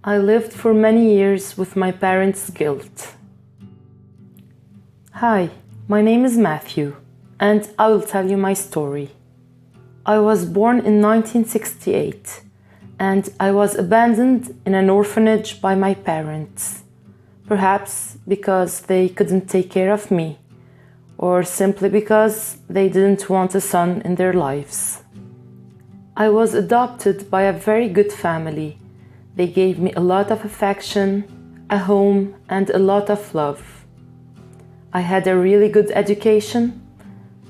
I lived for many years with my parents' guilt. Hi, my name is Mathiew, and I will tell you my story. I was born in 1968, and I was abandoned in an orphanage by my parents. Perhaps because they couldn't take care of me, or simply because they didn't want a son in their lives. I was adopted by a very good family. They gave me a lot of affection, a home, and a lot of love. I had a really good education,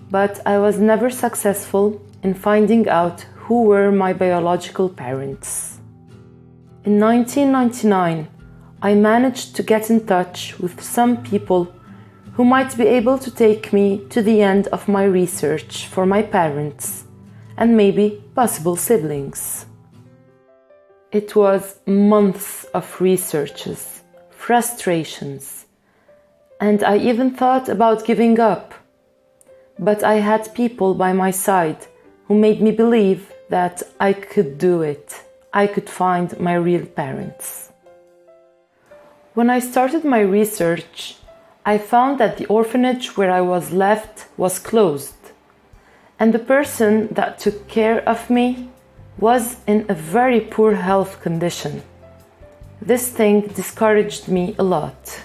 but I was never successful in finding out who were my biological parents. In 1999, I managed to get in touch with some people who might be able to take me to the end of my research for my parents and maybe possible siblings. It was months of researches, frustrations, and I even thought about giving up. But I had people by my side who made me believe that I could do it. I could find my real parents. When I started my research, I found that the orphanage where I was left was closed, and the person that took care of me was in a very poor health condition. This thing discouraged me a lot.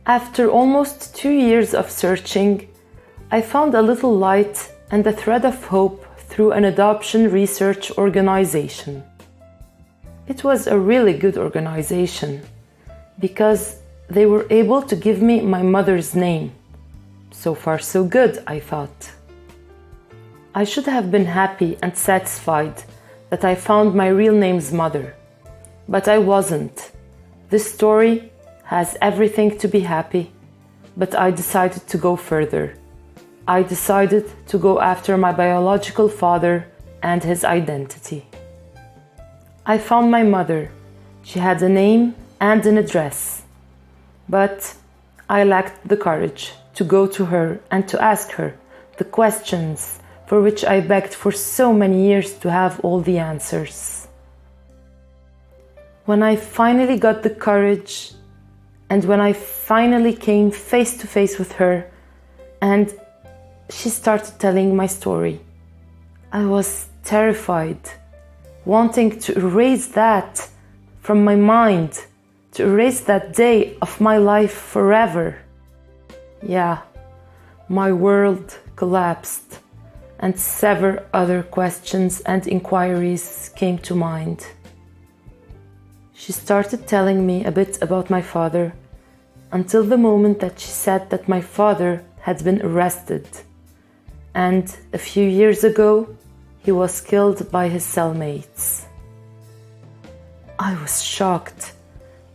After almost 2 years of searching, I found a little light and a thread of hope through an adoption research organization. It was a really good organization because they were able to give me my mother's name. So far so good, I thought. I should have been happy and satisfied that I found my real name's mother, but I wasn't. This story has everything to be happy, but I decided to go further. I decided to go after my biological father and his identity. I found my mother. She had a name and an address, but I lacked the courage to go to her and to ask her the questions for which I begged for so many years to have all the answers. When I finally got the courage, and when I finally came face to face with her, and she started telling my story, I was terrified, wanting to erase that from my mind, to erase that day of my life forever. Yeah, my world collapsed, and several other questions and inquiries came to mind. She started telling me a bit about my father, until the moment that she said that my father had been arrested, and a few years ago he was killed by his cellmates. I was shocked.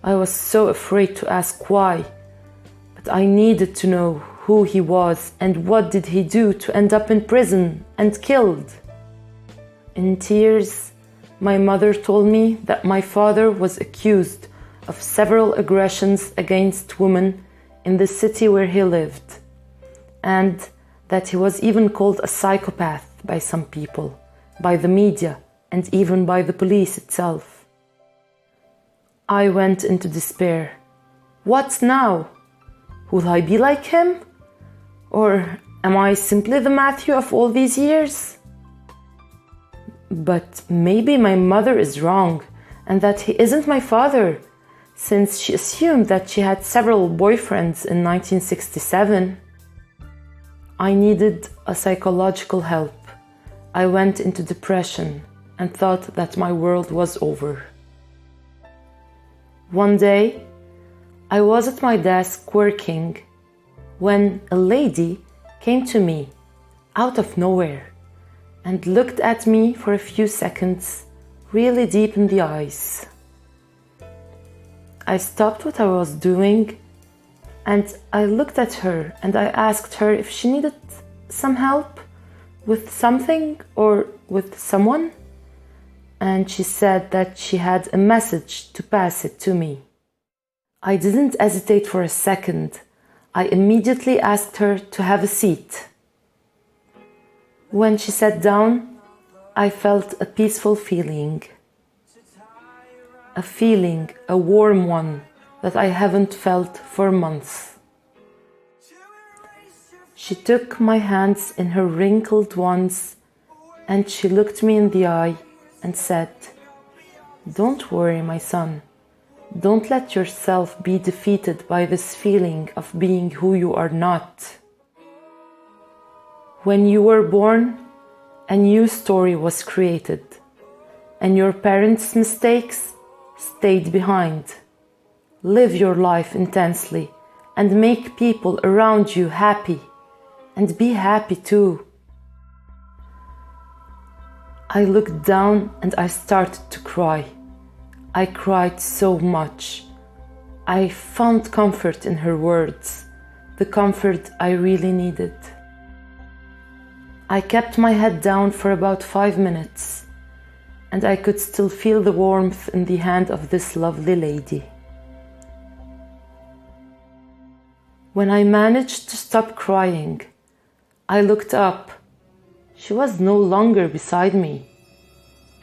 I was so afraid to ask why, but I needed to know who he was and what did he do to end up in prison and killed. In tears, my mother told me that my father was accused of several aggressions against women in the city where he lived, and that he was even called a psychopath by some people, by the media, and even by the police itself. I went into despair. What now? Will I be like him? Or am I simply the Mathiew of all these years? But maybe my mother is wrong, and that he isn't my father, since she assumed that she had several boyfriends in 1967. I needed a psychological help. I went into depression and thought that my world was over. One day, I was at my desk working when a lady came to me out of nowhere and looked at me for a few seconds, really deep in the eyes. I stopped what I was doing and I looked at her and I asked her if she needed some help with something or with someone. And she said that she had a message to pass it to me. I didn't hesitate for a second. I immediately asked her to have a seat. When she sat down, I felt a peaceful feeling. a feeling, a warm one that I haven't felt for months. She took my hands in her wrinkled ones and she looked me in the eye and said, "Don't worry, my son. Don't let yourself be defeated by this feeling of being who you are not. When you were born, a new story was created, and your parents' mistakes stayed behind. Live your life intensely and make people around you happy, and be happy too." I looked down and I started to cry. I cried so much. I found comfort in her words, the comfort I really needed. I kept my head down for about 5 minutes, and I could still feel the warmth in the hand of this lovely lady. When I managed to stop crying, I looked up. She was no longer beside me,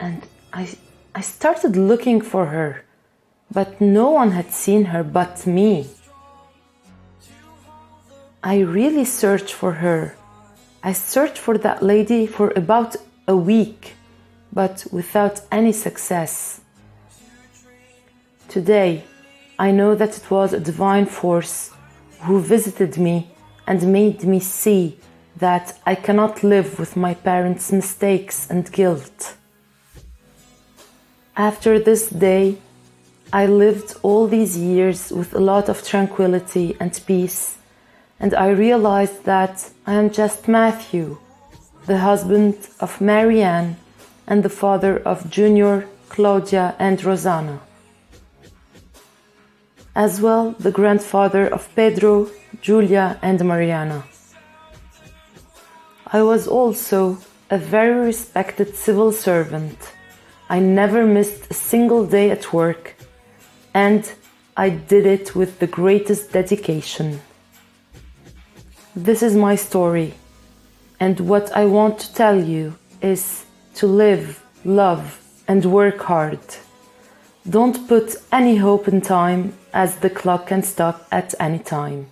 and I started looking for her, but no one had seen her but me. I really searched for her. I searched for that lady for about a week, but without any success. Today, I know that it was a divine force who visited me and made me see that I cannot live with my parents' mistakes and guilt. After this day, I lived all these years with a lot of tranquility and peace, and I realized that I am just Mathiew, the husband of Marianne and the father of Junior, Claudia, and Rosanna. As well, the grandfather of Pedro, Julia, and Mariana. I was also a very respected civil servant. I never missed a single day at work, and I did it with the greatest dedication. This is my story, and what I want to tell you is to live, love, and work hard. Don't put any hope in time, as the clock can stop at any time.